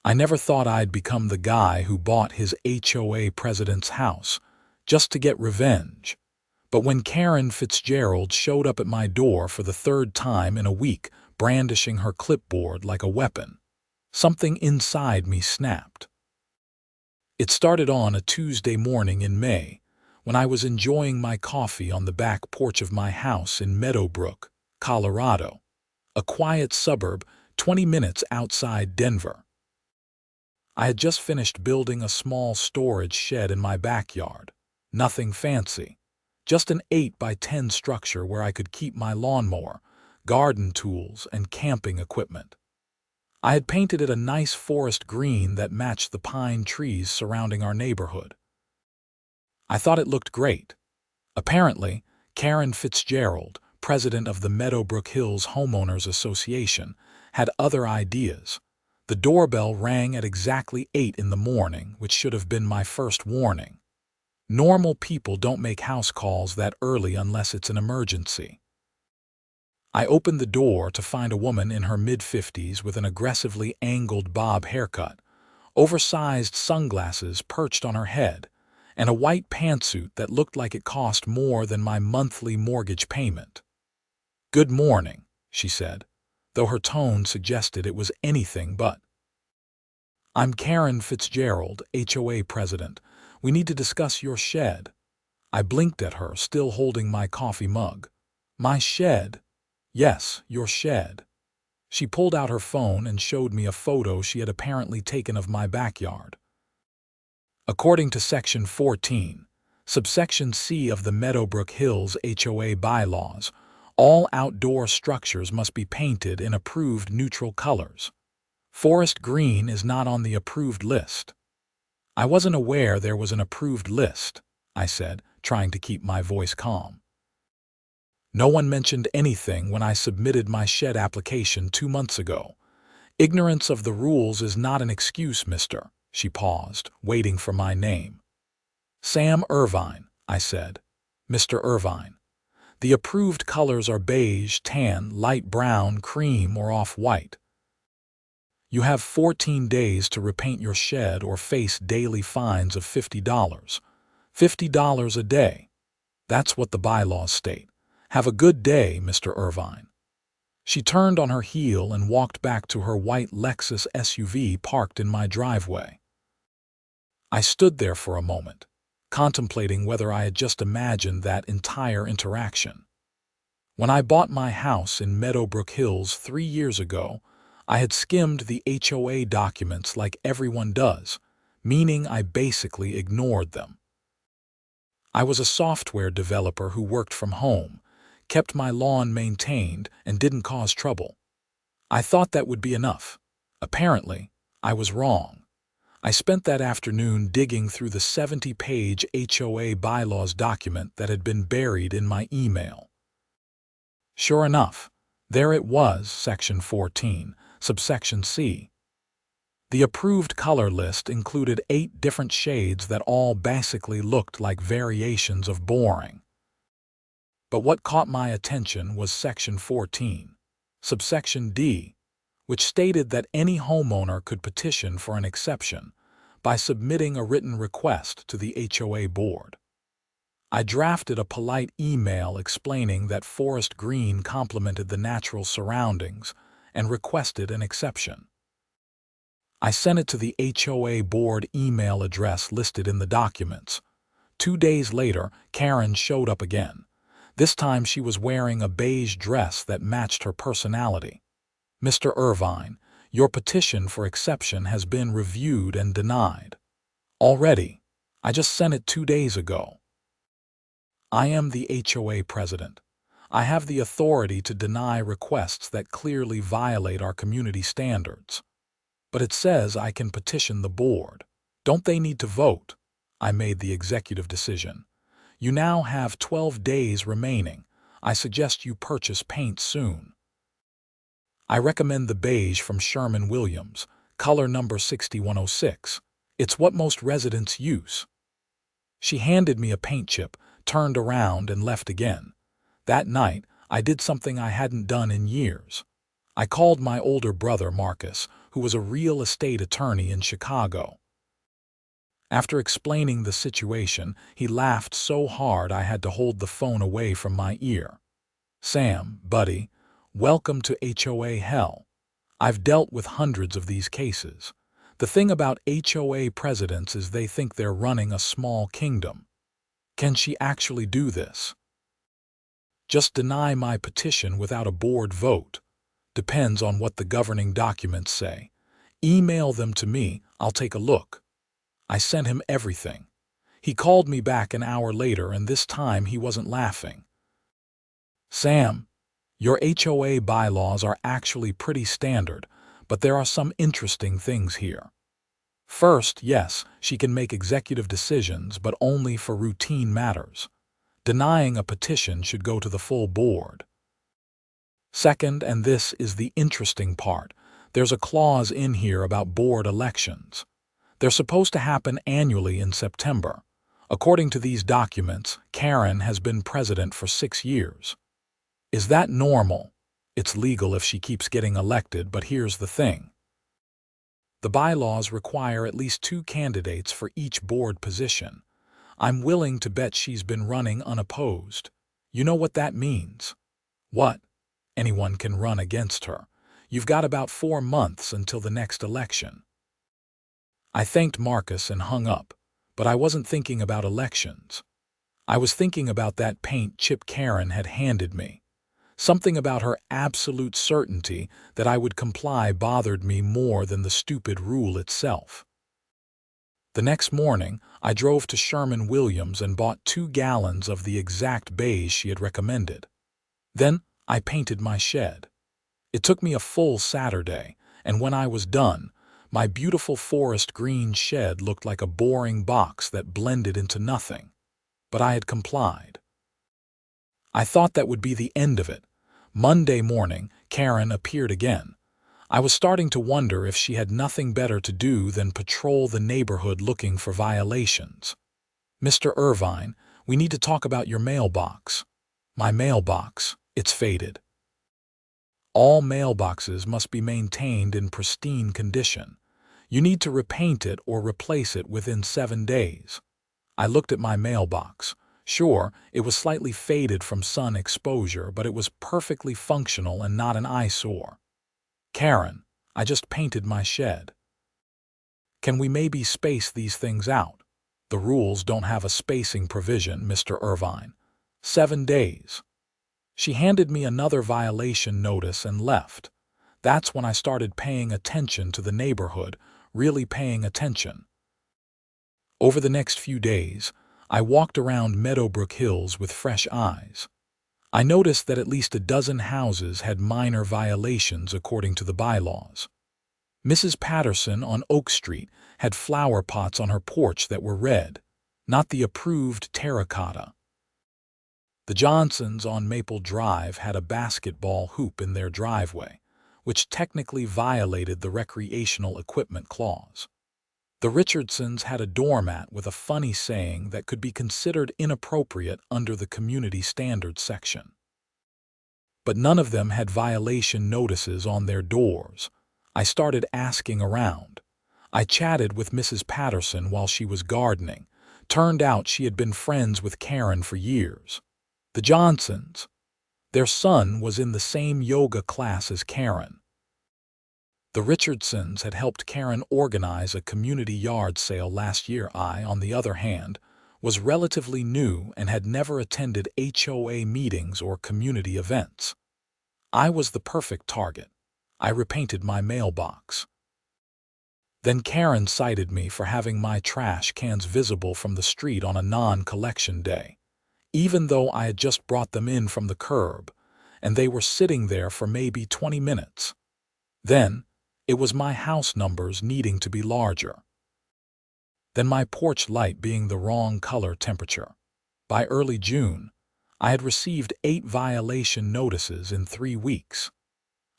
I never thought I'd become the guy who bought his HOA president's house just to get revenge. But when Karren Fitzgerald showed up at my door for the third time in a week, brandishing her clipboard like a weapon, something inside me snapped. It started on a Tuesday morning in May, when I was enjoying my coffee on the back porch of my house in Meadowbrook, Colorado, a quiet suburb 20 minutes outside Denver. I had just finished building a small storage shed in my backyard. Nothing fancy, just an 8x10 structure where I could keep my lawnmower, garden tools, and camping equipment. I had painted it a nice forest green that matched the pine trees surrounding our neighborhood. I thought it looked great. Apparently, Karren Fitzgerald, president of the Meadowbrook Hills Homeowners Association, had other ideas. The doorbell rang at exactly 8 in the morning, which should have been my first warning. Normal people don't make house calls that early unless it's an emergency. I opened the door to find a woman in her mid-50s with an aggressively angled bob haircut, oversized sunglasses perched on her head, and a white pantsuit that looked like it cost more than my monthly mortgage payment. "Good morning," she said, though her tone suggested it was anything but. "I'm Karren Fitzgerald, HOA president. We need to discuss your shed." I blinked at her, still holding my coffee mug. "My shed?" "Yes, your shed." She pulled out her phone and showed me a photo she had apparently taken of my backyard. According to Section 14, subsection C of the Meadowbrook Hills HOA bylaws, all outdoor structures must be painted in approved neutral colors. Forest green is not on the approved list. "I wasn't aware there was an approved list," I said, trying to keep my voice calm. "No one mentioned anything when I submitted my shed application 2 months ago. Ignorance of the rules is not an excuse, mister." She paused, waiting for my name. "Sam Irvine," I said. "Mr. Irvine. The approved colors are beige, tan, light brown, cream, or off-white. You have 14 days to repaint your shed or face daily fines of $50. $50 a day. That's what the bylaws state. Have a good day, Mr. Irvine." She turned on her heel and walked back to her white Lexus SUV parked in my driveway. I stood there for a moment, contemplating whether I had just imagined that entire interaction. When I bought my house in Meadowbrook Hills 3 years ago, I had skimmed the HOA documents like everyone does, meaning I basically ignored them. I was a software developer who worked from home, kept my lawn maintained, and didn't cause trouble. I thought that would be enough. Apparently, I was wrong. I spent that afternoon digging through the 70-page HOA bylaws document that had been buried in my email. Sure enough, there it was, Section 14, subsection C. The approved color list included 8 different shades that all basically looked like variations of boring. But what caught my attention was Section 14, subsection D, which stated that any homeowner could petition for an exception by submitting a written request to the HOA board. I drafted a polite email explaining that forest green complemented the natural surroundings and requested an exception. I sent it to the HOA board email address listed in the documents. 2 days later, Karren showed up again. This time she was wearing a beige dress that matched her personality. "Mr. Irvine, your petition for exception has been reviewed and denied." "Already? I just sent it 2 days ago." "I am the HOA president. I have the authority to deny requests that clearly violate our community standards. But it says I can petition the board. Don't they need to vote?" I made the executive decision. "You now have 12 days remaining. I suggest you purchase paint soon. I recommend the beige from Sherwin-Williams, color number 6106. It's what most residents use." She handed me a paint chip, turned around, and left again. That night, I did something I hadn't done in years. I called my older brother, Marcus, who was a real estate attorney in Chicago. After explaining the situation, he laughed so hard I had to hold the phone away from my ear. "Sam, buddy, welcome to HOA hell. I've dealt with hundreds of these cases. The thing about HOA presidents is they think they're running a small kingdom. Can she actually do this? Just deny my petition without a board vote. Depends on what the governing documents say. Email them to me, I'll take a look." I sent him everything. He called me back an hour later, and this time he wasn't laughing. "Sam, your HOA bylaws are actually pretty standard, but there are some interesting things here. First, yes, she can make executive decisions, but only for routine matters. Denying a petition should go to the full board. Second, and this is the interesting part, there's a clause in here about board elections. They're supposed to happen annually in September. According to these documents, Karren has been president for 6 years. Is that normal? It's legal if she keeps getting elected, but here's the thing. The bylaws require at least 2 candidates for each board position. I'm willing to bet she's been running unopposed. You know what that means? What? Anyone can run against her. You've got about 4 months until the next election. I thanked Marcus and hung up, but I wasn't thinking about elections. I was thinking about that paint chip Karren had handed me. Something about her absolute certainty that I would comply bothered me more than the stupid rule itself. The next morning, I drove to Sherman-Williams and bought 2 gallons of the exact beige she had recommended. Then I painted my shed. It took me a full Saturday, and when I was done, my beautiful forest green shed looked like a boring box that blended into nothing. But I had complied. I thought that would be the end of it. Monday morning, Karren appeared again. I was starting to wonder if she had nothing better to do than patrol the neighborhood looking for violations. "Mr. Irvine, we need to talk about your mailbox." "My mailbox, it's faded." All mailboxes must be maintained in pristine condition. You need to repaint it or replace it within 7 days. I looked at my mailbox. Sure, it was slightly faded from sun exposure, but it was perfectly functional and not an eyesore. "Karren, I just painted my shed. Can we maybe space these things out? The rules don't have a spacing provision, Mr. Irvine. 7 days. She handed me another violation notice and left. That's when I started paying attention to the neighborhood, really paying attention. Over the next few days, I walked around Meadowbrook Hills with fresh eyes. I noticed that at least a dozen houses had minor violations according to the bylaws. Mrs. Patterson on Oak Street had flower pots on her porch that were red, not the approved terracotta. The Johnsons on Maple Drive had a basketball hoop in their driveway, which technically violated the recreational equipment clause. The Richardsons had a doormat with a funny saying that could be considered inappropriate under the community standards section. But none of them had violation notices on their doors. I started asking around. I chatted with Mrs. Patterson while she was gardening. Turned out she had been friends with Karren for years. The Johnsons. Their son was in the same yoga class as Karren. The Richardsons had helped Karren organize a community yard sale last year. I, on the other hand, was relatively new and had never attended HOA meetings or community events. I was the perfect target. I repainted my mailbox. Then Karren cited me for having my trash cans visible from the street on a non-collection day, even though I had just brought them in from the curb, and they were sitting there for maybe 20 minutes. Then, it was my house numbers needing to be larger. Then my porch light being the wrong color temperature. By early June, I had received 8 violation notices in 3 weeks.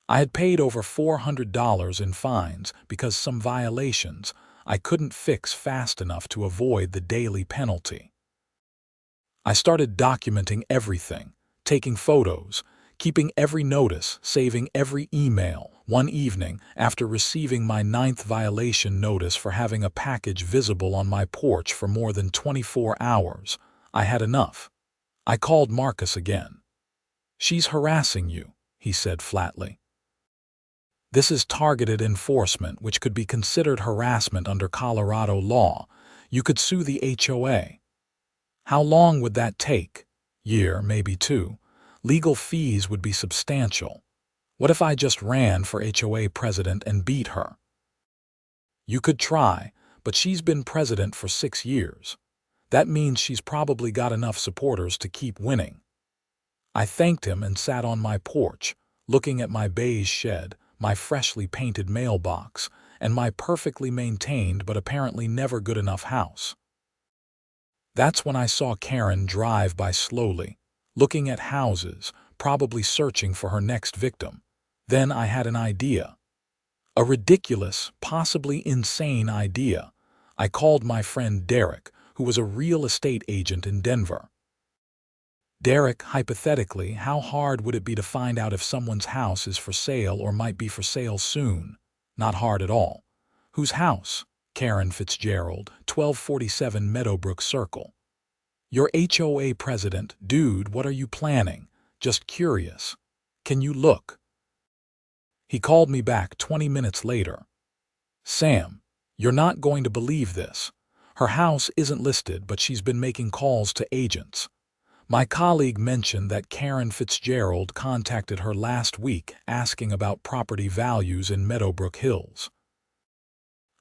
I had paid over $400 in fines because some violations I couldn't fix fast enough to avoid the daily penalty. I started documenting everything, taking photos, keeping every notice, saving every email, One evening, after receiving my 9th violation notice for having a package visible on my porch for more than 24 hours, I had enough. I called Marcus again. "She's harassing you," he said flatly. "This is targeted enforcement, which could be considered harassment under Colorado law. You could sue the HOA. How long would that take? Year, maybe 2. Legal fees would be substantial. What if I just ran for HOA president and beat her?" "You could try, but she's been president for 6 years. That means she's probably got enough supporters to keep winning." I thanked him and sat on my porch, looking at my beige shed, my freshly painted mailbox, and my perfectly maintained but apparently never good enough house. That's when I saw Karren drive by slowly, looking at houses, probably searching for her next victim. Then I had an idea. A ridiculous, possibly insane idea. I called my friend Derek, who was a real estate agent in Denver. "Derek, hypothetically, how hard would it be to find out if someone's house is for sale or might be for sale soon?" "Not hard at all." "Whose house?" "Karren Fitzgerald, 1247 Meadowbrook Circle." "Your HOA president, dude, what are you planning? Just curious. Can you look?" He called me back 20 minutes later. "Sam, you're not going to believe this. Her house isn't listed, but she's been making calls to agents. My colleague mentioned that Karren Fitzgerald contacted her last week asking about property values in Meadowbrook Hills.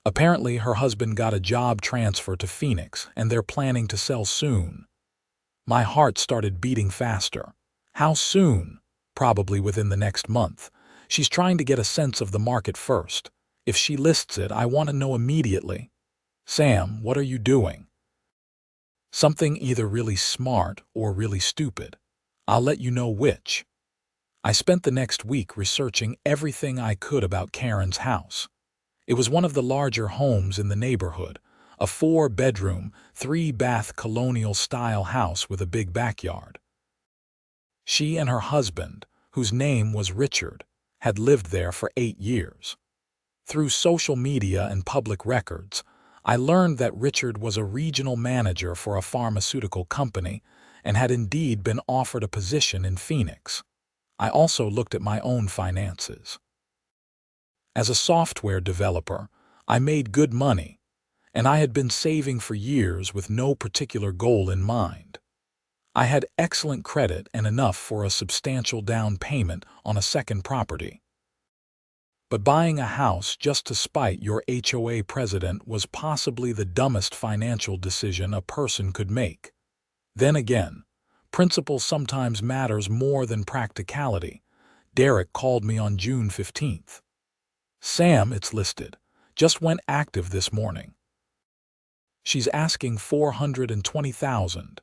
Apparently, her husband got a job transfer to Phoenix, and they're planning to sell soon." My heart started beating faster. How soon? Probably within the next month. She's trying to get a sense of the market first. If she lists it, I want to know immediately. "Sam, what are you doing?" "Something either really smart or really stupid. I'll let you know which." I spent the next week researching everything I could about Karren's house. It was one of the larger homes in the neighborhood, a 4-bedroom, 3-bath colonial-style house with a big backyard. She and her husband, whose name was Richard, had lived there for 8 years. Through social media and public records, I learned that Richard was a regional manager for a pharmaceutical company and had indeed been offered a position in Phoenix. I also looked at my own finances. As a software developer, I made good money, and I had been saving for years with no particular goal in mind. I had excellent credit and enough for a substantial down payment on a second property. But buying a house just to spite your HOA president was possibly the dumbest financial decision a person could make. Then again, principle sometimes matters more than practicality. Derek called me on June 15th. "Sam, it's listed. Just went active this morning. She's asking $420,000.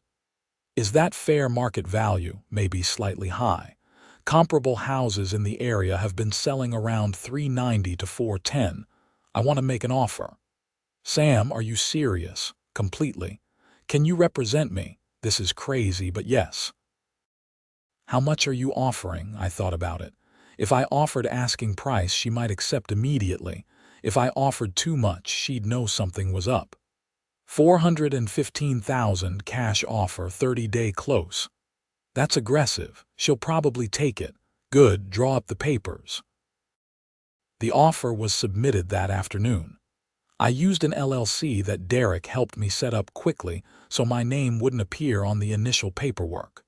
Is that fair market value? Maybe slightly high. Comparable houses in the area have been selling around $390 to $410. I want to make an offer." "Sam, are you serious?" "Completely. Can you represent me? This is crazy, but yes." "How much are you offering?" I thought about it. If I offered asking price, she might accept immediately. If I offered too much, she'd know something was up. $415,000 cash offer, 30-day close. That's aggressive. She'll probably take it. Good, draw up the papers. The offer was submitted that afternoon. I used an LLC that Derek helped me set up quickly so my name wouldn't appear on the initial paperwork.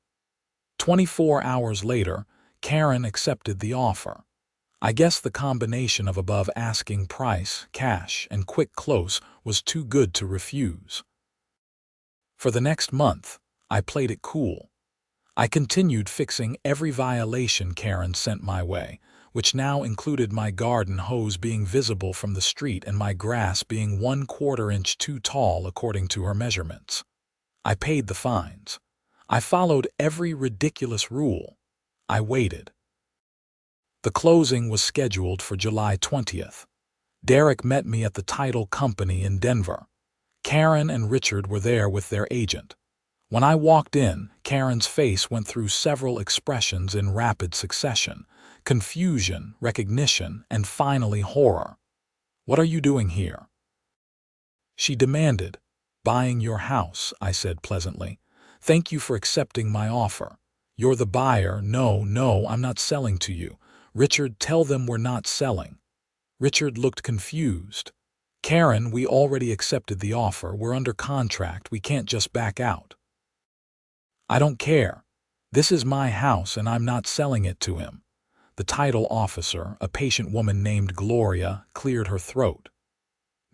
24 hours later, Karren accepted the offer. I guess the combination of above asking price, cash, and quick close was too good to refuse. For the next month, I played it cool. I continued fixing every violation Karren sent my way, which now included my garden hose being visible from the street and my grass being 1/4 inch too tall according to her measurements. I paid the fines. I followed every ridiculous rule. I waited. The closing was scheduled for July 20th. Derek met me at the title company in Denver. Karren and Richard were there with their agent. When I walked in, Karren's face went through several expressions in rapid succession. confusion, recognition, and finally horror. "What are you doing here?" she demanded. "Buying your house," I said pleasantly. "Thank you for accepting my offer. You're the buyer." No, I'm not selling to you. Richard, tell them we're not selling." Richard looked confused. "Karren, we already accepted the offer. We're under contract. We can't just back out." "I don't care. This is my house and I'm not selling it to him." The title officer, a patient woman named Gloria, cleared her throat.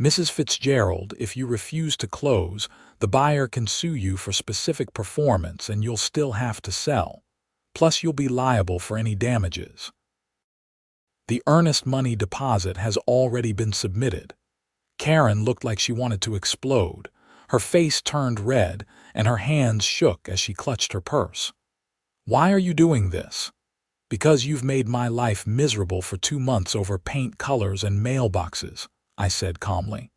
"Mrs. Fitzgerald, if you refuse to close, the buyer can sue you for specific performance and you'll still have to sell. Plus you'll be liable for any damages. The earnest money deposit has already been submitted." Karren looked like she wanted to explode. Her face turned red and her hands shook as she clutched her purse. "Why are you doing this?" "Because you've made my life miserable for 2 months over paint colors and mailboxes," I said calmly.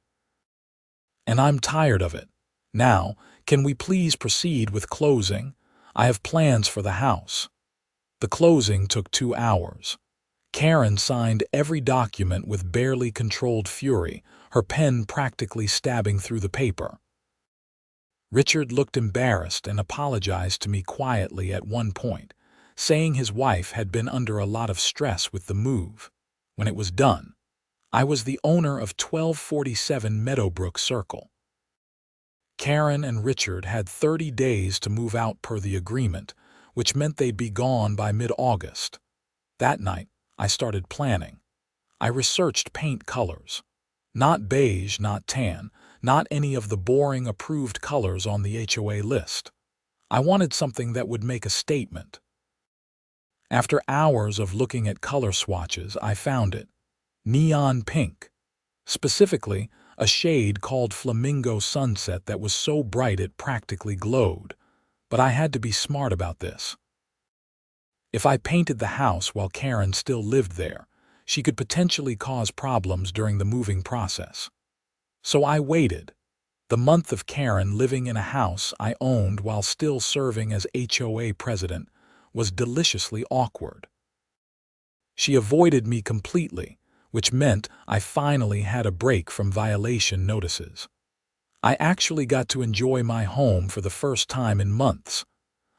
"And I'm tired of it. Now, can we please proceed with closing? I have plans for the house." The closing took 2 hours. Karren signed every document with barely controlled fury, her pen practically stabbing through the paper. Richard looked embarrassed and apologized to me quietly at one point, saying his wife had been under a lot of stress with the move. When it was done, I was the owner of 1247 Meadowbrook Circle. Karren and Richard had 30 days to move out per the agreement, which meant they'd be gone by mid-August. That night, I started planning. I researched paint colors. Not beige, not tan, not any of the boring approved colors on the HOA list. I wanted something that would make a statement. After hours of looking at color swatches, I found it. Neon pink. Specifically, a shade called Flamingo Sunset that was so bright it practically glowed. But I had to be smart about this. If I painted the house while Karren still lived there, she could potentially cause problems during the moving process. So I waited. The month of Karren living in a house I owned while still serving as HOA president was deliciously awkward. She avoided me completely, which meant I finally had a break from violation notices. I actually got to enjoy my home for the first time in months.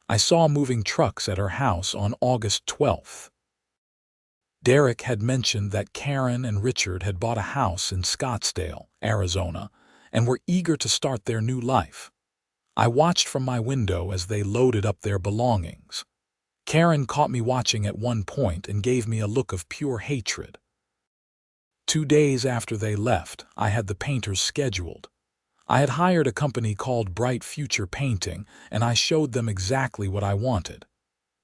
I saw moving trucks at her house on August 12th. Derek had mentioned that Karren and Richard had bought a house in Scottsdale, Arizona, and were eager to start their new life. I watched from my window as they loaded up their belongings. Karren caught me watching at one point and gave me a look of pure hatred. 2 days after they left, I had the painters scheduled. I had hired a company called Bright Future Painting, and I showed them exactly what I wanted.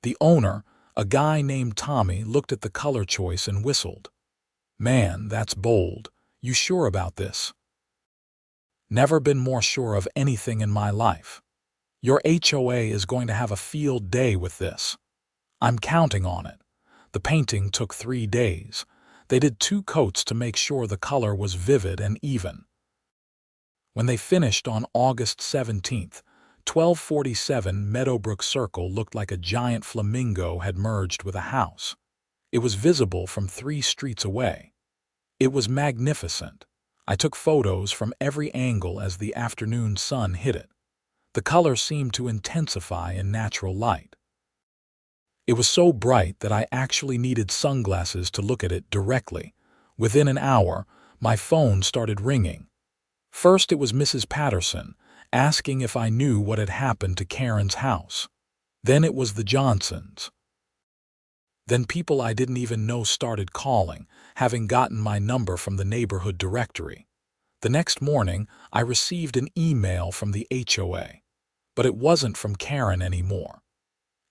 The owner, a guy named Tommy, looked at the color choice and whistled. "Man, that's bold. You sure about this?" "Never been more sure of anything in my life. Your HOA is going to have a field day with this. I'm counting on it." The painting took 3 days. They did 2 coats to make sure the color was vivid and even. When they finished on August 17th, 1247 Meadowbrook Circle looked like a giant flamingo had merged with a house. It was visible from 3 streets away. It was magnificent. I took photos from every angle as the afternoon sun hit it. The color seemed to intensify in natural light. It was so bright that I actually needed sunglasses to look at it directly. Within an hour, my phone started ringing. First, it was Mrs. Patterson, asking if I knew what had happened to Karren's house. Then it was the Johnsons. Then people I didn't even know started calling, having gotten my number from the neighborhood directory. The next morning, I received an email from the HOA, but it wasn't from Karren anymore.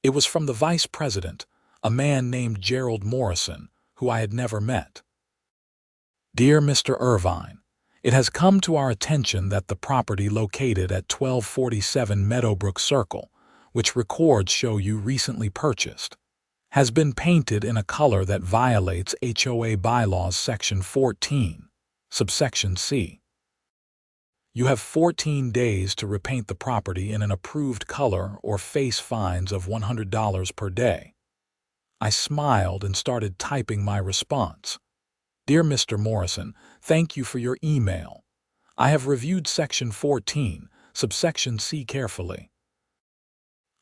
It was from the vice president, a man named Gerald Morrison, who I had never met. "Dear Mr. Irvine, it has come to our attention that the property located at 1247 Meadowbrook Circle, which records show you recently purchased, has been painted in a color that violates HOA Bylaws Section 14, subsection C. You have 14 days to repaint the property in an approved color or face fines of $100 per day. I smiled and started typing my response. Dear Mr. Morrison, thank you for your email. I have reviewed Section 14, subsection C carefully.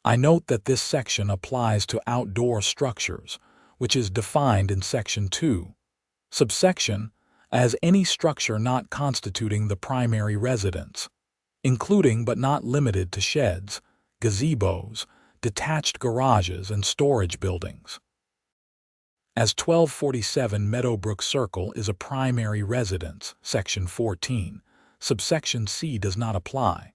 I note that this section applies to outdoor structures, which is defined in Section 2, subsection, as any structure not constituting the primary residence, including but not limited to sheds, gazebos, detached garages, and storage buildings. As 1247 Meadowbrook Circle is a primary residence, Section 14, subsection C does not apply.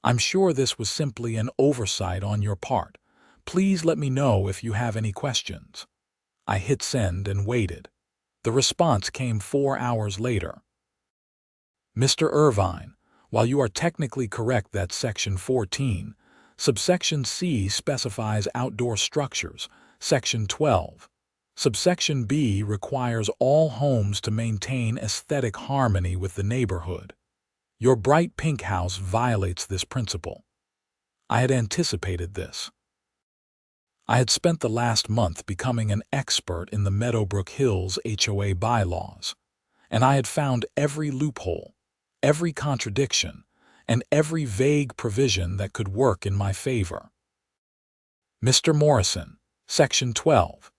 I'm sure this was simply an oversight on your part. Please let me know if you have any questions. I hit send and waited. The response came 4 hours later. Mr. Irvine, while you are technically correct that Section 14, subsection C specifies outdoor structures, Section 12, subsection B requires all homes to maintain aesthetic harmony with the neighborhood. Your bright pink house violates this principle. I had anticipated this. I had spent the last month becoming an expert in the Meadowbrook Hills HOA bylaws, and I had found every loophole, every contradiction, and every vague provision that could work in my favor. Mr. Morrison, Section 12.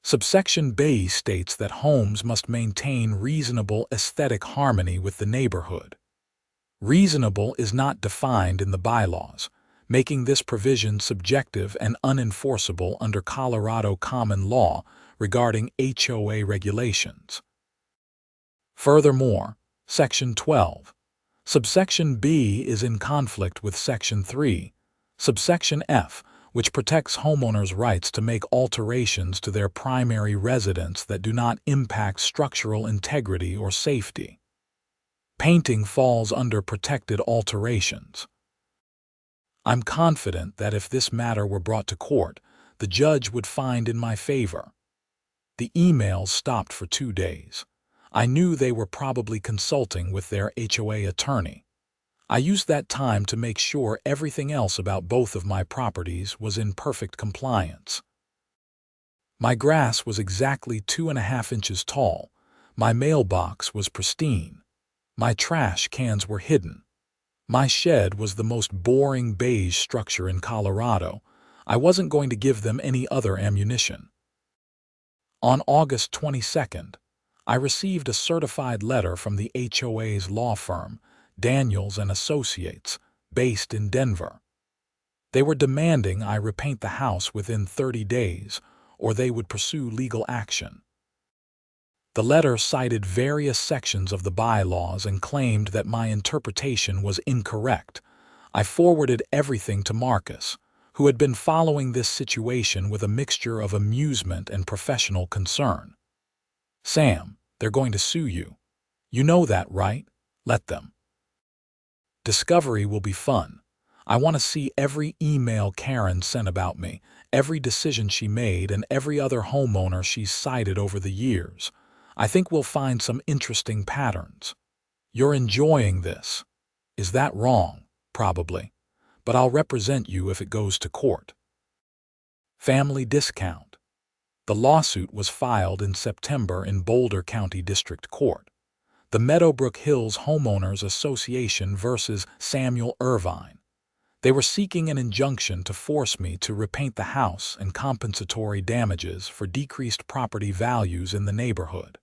Subsection Beige states that homes must maintain reasonable aesthetic harmony with the neighborhood. Reasonable is not defined in the bylaws, making this provision subjective and unenforceable under Colorado common law regarding HOA regulations. Furthermore, Section 12, subsection B is in conflict with Section 3, subsection F, which protects homeowners' rights to make alterations to their primary residence that do not impact structural integrity or safety. Painting falls under protected alterations. I'm confident that if this matter were brought to court, the judge would find in my favor. The emails stopped for 2 days. I knew they were probably consulting with their HOA attorney. I used that time to make sure everything else about both of my properties was in perfect compliance. My grass was exactly 2.5 inches tall. My mailbox was pristine. My trash cans were hidden. My shed was the most boring beige structure in Colorado. I wasn't going to give them any other ammunition. On August 22nd, I received a certified letter from the HOA's law firm, Daniels and Associates, based in Denver. They were demanding I repaint the house within 30 days, or they would pursue legal action. The letter cited various sections of the bylaws and claimed that my interpretation was incorrect. I forwarded everything to Marcus, who had been following this situation with a mixture of amusement and professional concern. Sam, they're going to sue you. You know that, right? Let them. Discovery will be fun. I want to see every email Karren sent about me, every decision she made, and every other homeowner she's cited over the years. I think we'll find some interesting patterns. You're enjoying this. Is that wrong? Probably. But I'll represent you if it goes to court. Family discount. The lawsuit was filed in September in Boulder County District Court. The Meadowbrook Hills Homeowners Association versus Samuel Irvine. They were seeking an injunction to force me to repaint the house and compensatory damages for decreased property values in the neighborhood.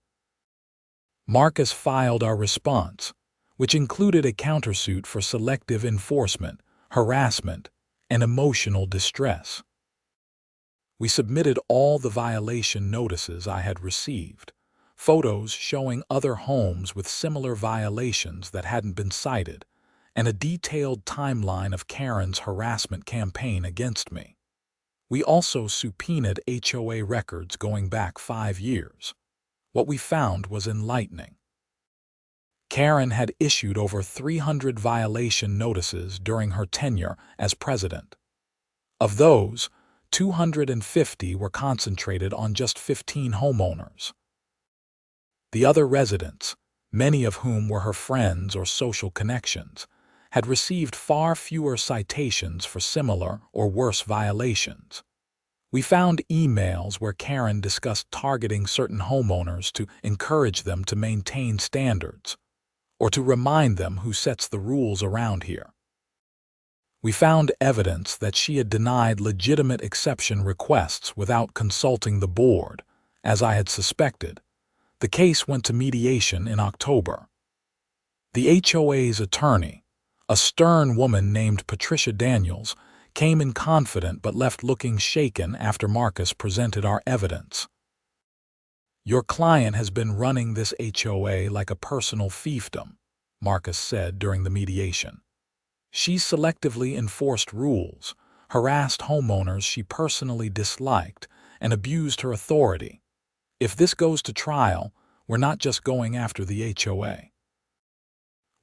Marcus filed our response, which included a countersuit for selective enforcement, harassment, and emotional distress. We submitted all the violation notices I had received, photos showing other homes with similar violations that hadn't been cited, and a detailed timeline of Karren's harassment campaign against me. We also subpoenaed HOA records going back 5 years. What we found was enlightening. Karren had issued over 300 violation notices during her tenure as president. Of those, 250 were concentrated on just 15 homeowners. The other residents, many of whom were her friends or social connections, had received far fewer citations for similar or worse violations. We found emails where Karren discussed targeting certain homeowners to encourage them to maintain standards, or to remind them who sets the rules around here. We found evidence that she had denied legitimate exception requests without consulting the board, as I had suspected. The case went to mediation in October. The HOA's attorney, a stern woman named Patricia Daniels, came in confident but left looking shaken after Marcus presented our evidence. "Your client has been running this HOA like a personal fiefdom," Marcus said during the mediation. "She selectively enforced rules, harassed homeowners she personally disliked, and abused her authority. If this goes to trial, we're not just going after the HOA.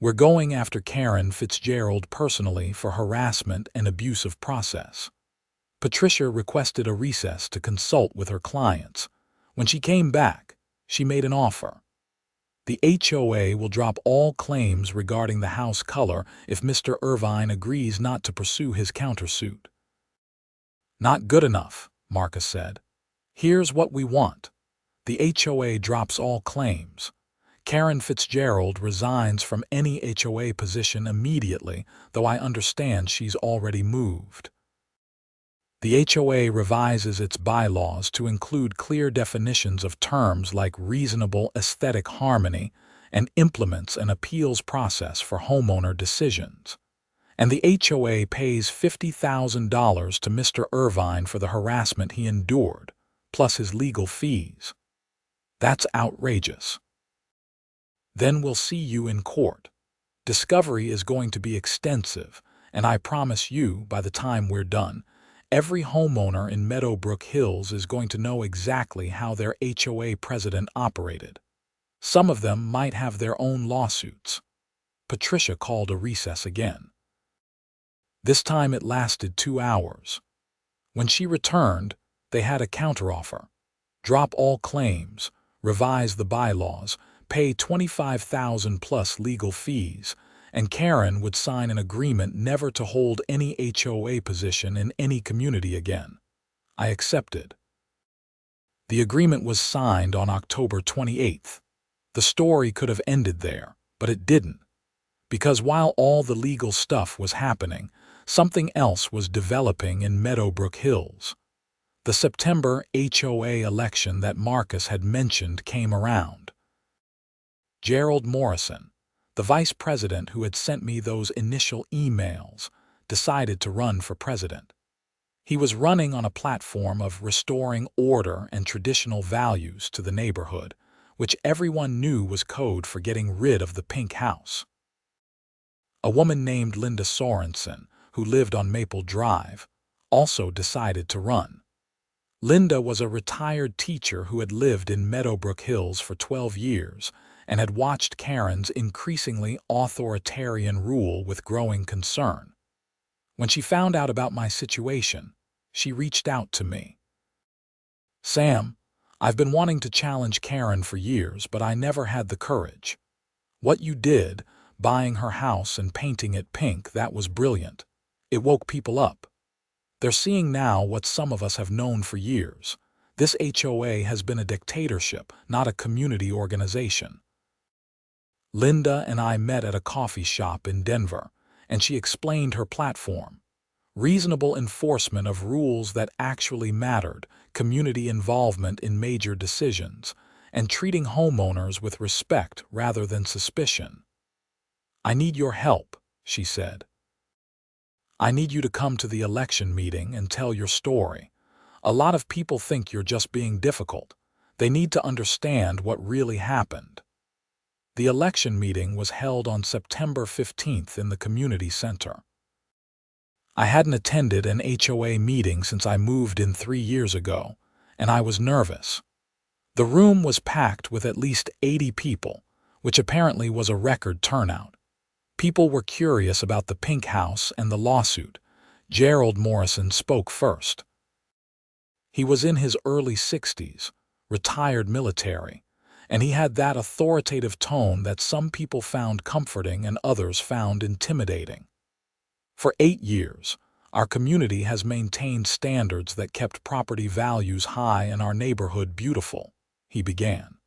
We're going after Karren Fitzgerald personally for harassment and abusive process." Patricia requested a recess to consult with her clients. When she came back, she made an offer. The HOA will drop all claims regarding the house color if Mr. Irvine agrees not to pursue his countersuit. "Not good enough," Marcus said. "Here's what we want. The HOA drops all claims. Karren Fitzgerald resigns from any HOA position immediately, though I understand she's already moved. The HOA revises its bylaws to include clear definitions of terms like reasonable aesthetic harmony and implements an appeals process for homeowner decisions. And the HOA pays $50,000 to Mr. Irvine for the harassment he endured, plus his legal fees. That's outrageous. Then we'll see you in court. Discovery is going to be extensive, and I promise you, by the time we're done, every homeowner in Meadowbrook Hills is going to know exactly how their HOA president operated. Some of them might have their own lawsuits." Patricia called a recess again. This time it lasted 2 hours. When she returned, they had a counteroffer. Drop all claims, revise the bylaws, pay $25,000 plus legal fees, and Karren would sign an agreement never to hold any HOA position in any community again. I accepted. The agreement was signed on October 28th. The story could have ended there, but it didn't. Because while all the legal stuff was happening, something else was developing in Meadowbrook Hills. The September HOA election that Marcus had mentioned came around. Gerald Morrison, the vice president who had sent me those initial emails, decided to run for president. He was running on a platform of restoring order and traditional values to the neighborhood, which everyone knew was code for getting rid of the pink house. A woman named Linda Sorensen, who lived on Maple Drive, also decided to run. Linda was a retired teacher who had lived in Meadowbrook Hills for 12 years and had watched Karren's increasingly authoritarian rule with growing concern. When she found out about my situation, she reached out to me. "Sam, I've been wanting to challenge Karren for years, but I never had the courage. What you did, buying her house and painting it pink, that was brilliant. It woke people up. They're seeing now what some of us have known for years. This HOA has been a dictatorship, not a community organization." Linda and I met at a coffee shop in Denver, and she explained her platform. Reasonable enforcement of rules that actually mattered, community involvement in major decisions, and treating homeowners with respect rather than suspicion. "I need your help," she said. "I need you to come to the election meeting and tell your story. A lot of people think you're just being difficult. They need to understand what really happened." The election meeting was held on September 15th in the community center. I hadn't attended an HOA meeting since I moved in 3 years ago, and I was nervous. The room was packed with at least 80 people, which apparently was a record turnout. People were curious about the pink house and the lawsuit. Gerald Morrison spoke first. He was in his early 60s, retired military, and he had that authoritative tone that some people found comforting and others found intimidating. For 8 years, Our community has maintained standards that kept property values high and our neighborhood beautiful," he began.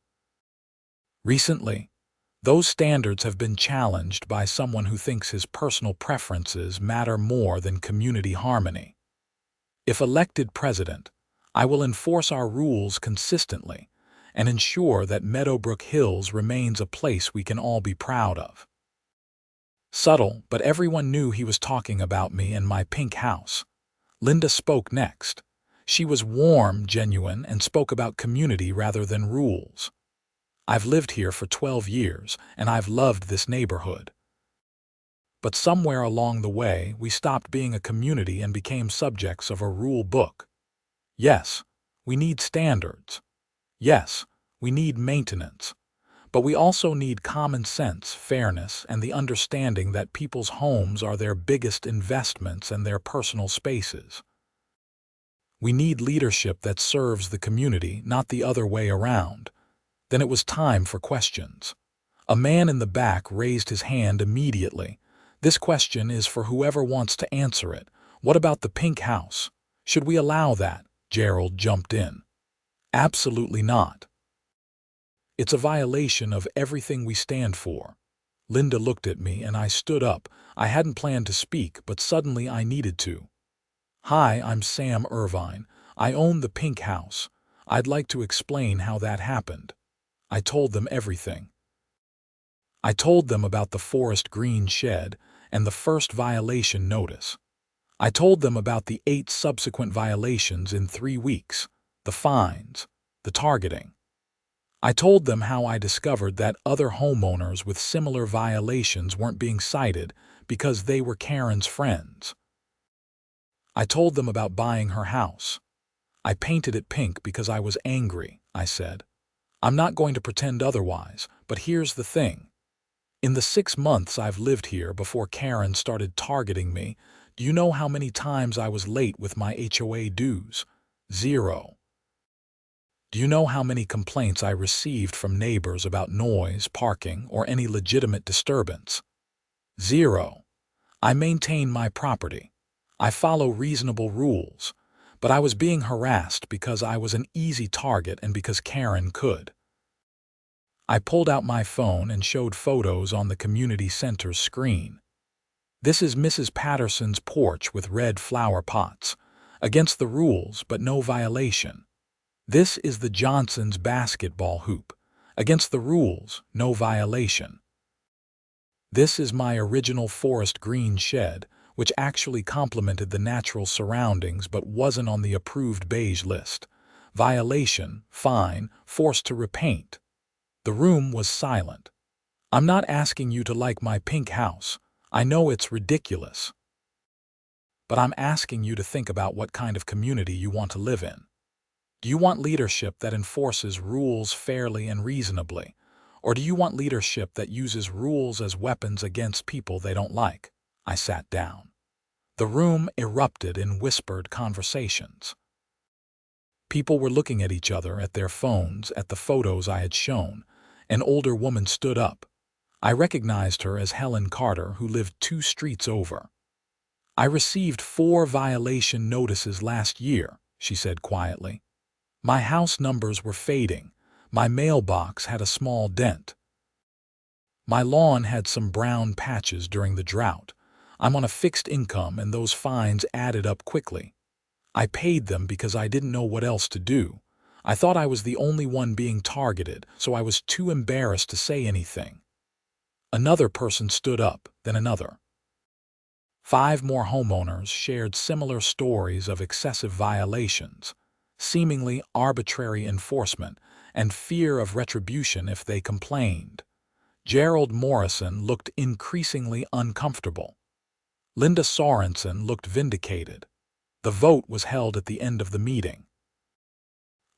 "Recently, those standards have been challenged by someone who thinks his personal preferences matter more than community harmony. If elected president, I will enforce our rules consistently and ensure that Meadowbrook Hills remains a place we can all be proud of." Subtle, but everyone knew he was talking about me and my pink house. Linda spoke next. She was warm, genuine, and spoke about community rather than rules. "I've lived here for 12 years, and I've loved this neighborhood. But somewhere along the way, we stopped being a community and became subjects of a rule book. Yes, we need standards. Yes, we need maintenance. But we also need common sense, fairness, and the understanding that people's homes are their biggest investments and their personal spaces. We need leadership that serves the community, not the other way around." Then it was time for questions. A man in the back raised his hand immediately. "This question is for whoever wants to answer it. What about the pink house? Should we allow that?" Gerald jumped in. "Absolutely not. It's a violation of everything we stand for." Linda looked at me and I stood up. I hadn't planned to speak, but suddenly I needed to. "Hi, I'm Sam Irvine. I own the pink house. I'd like to explain how that happened." I told them everything. I told them about the forest green shed and the first violation notice. I told them about the 8 subsequent violations in 3 weeks, the fines, the targeting. I told them how I discovered that other homeowners with similar violations weren't being cited because they were Karren's friends. I told them about buying her house. "I painted it pink because I was angry," I said. "I'm not going to pretend otherwise, but here's the thing. In the 6 months I've lived here before Karren started targeting me, do you know how many times I was late with my HOA dues? 0. Do you know how many complaints I received from neighbors about noise, parking, or any legitimate disturbance? 0. I maintain my property. I follow reasonable rules. But I was being harassed because I was an easy target and because Karren could." I pulled out my phone and showed photos on the community center's screen. "This is Mrs. Patterson's porch with red flower pots. Against the rules, but no violation. This is the Johnsons' basketball hoop. Against the rules, no violation. This is my original forest green shed, which actually complemented the natural surroundings but wasn't on the approved beige list. Violation, fine, forced to repaint." The room was silent. "I'm not asking you to like my pink house. I know it's ridiculous. But I'm asking you to think about what kind of community you want to live in. Do you want leadership that enforces rules fairly and reasonably? Or do you want leadership that uses rules as weapons against people they don't like?" I sat down. The room erupted in whispered conversations. People were looking at each other, at their phones, at the photos I had shown. An older woman stood up. I recognized her as Helen Carter, who lived 2 streets over. "I received 4 violation notices last year," she said quietly. "My house numbers were fading. My mailbox had a small dent. My lawn had some brown patches during the drought. I'm on a fixed income and those fines added up quickly. I paid them because I didn't know what else to do. I thought I was the only one being targeted, so I was too embarrassed to say anything." Another person stood up, then another. 5 more homeowners shared similar stories of excessive violations, seemingly arbitrary enforcement, and fear of retribution if they complained. Gerald Morrison looked increasingly uncomfortable. Linda Sorensen looked vindicated. The vote was held at the end of the meeting.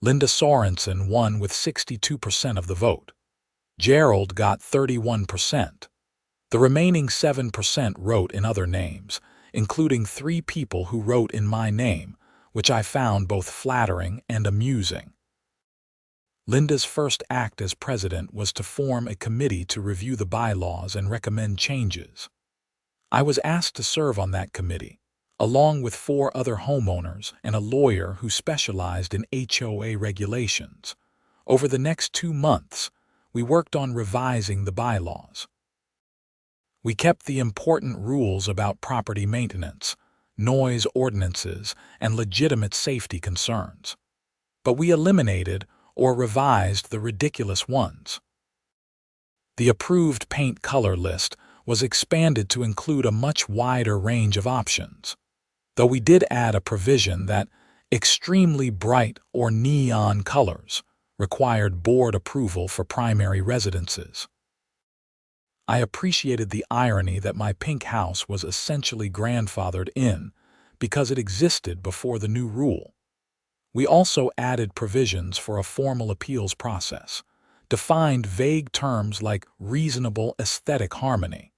Linda Sorensen won with 62% of the vote. Gerald got 31%. The remaining 7% wrote in other names, including 3 people who wrote in my name, which I found both flattering and amusing. Linda's first act as president was to form a committee to review the bylaws and recommend changes. I was asked to serve on that committee, along with 4 other homeowners and a lawyer who specialized in HOA regulations. Over the next 2 months, we worked on revising the bylaws. We kept the important rules about property maintenance, noise ordinances, and legitimate safety concerns. But we eliminated or revised the ridiculous ones. The approved paint color list was expanded to include a much wider range of options, though we did add a provision that extremely bright or neon colors required board approval for primary residences. I appreciated the irony that my pink house was essentially grandfathered in because it existed before the new rule. We also added provisions for a formal appeals process, defined vague terms like reasonable aesthetic harmony,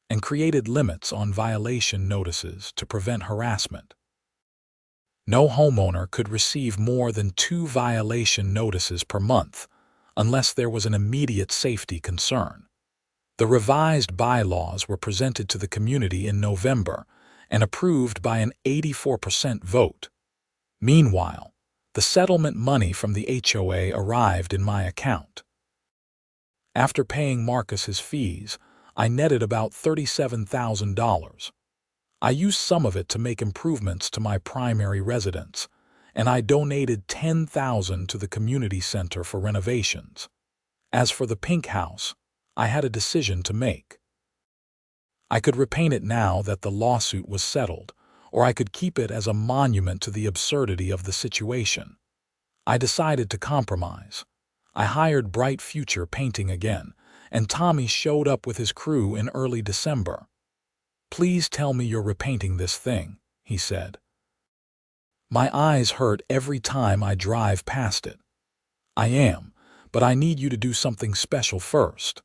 and created limits on violation notices to prevent harassment. No homeowner could receive more than 2 violation notices per month unless there was an immediate safety concern. The revised bylaws were presented to the community in November and approved by an 84% vote. Meanwhile, the settlement money from the HOA arrived in my account. After paying Marcus his fees, I netted about $37,000. I used some of it to make improvements to my primary residence, and I donated $10,000 to the community center for renovations. As for the pink house, I had a decision to make. I could repaint it now that the lawsuit was settled, or I could keep it as a monument to the absurdity of the situation. I decided to compromise. I hired Bright Future Painting again, and Tommy showed up with his crew in early December. "Please tell me you're repainting this thing," he said. "My eyes hurt every time I drive past it." "I am, but I need you to do something special first."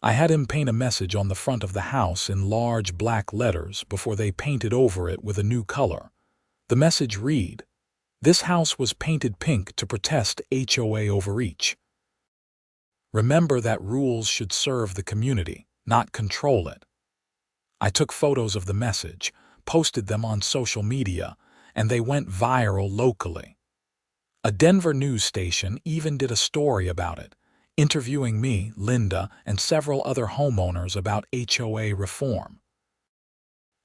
I had him paint a message on the front of the house in large black letters before they painted over it with a new color. The message read, "This house was painted pink to protest HOA overreach. Remember that rules should serve the community, not control it." I took photos of the message, posted them on social media, and they went viral locally. A Denver news station even did a story about it, interviewing me, Linda, and several other homeowners about HOA reform.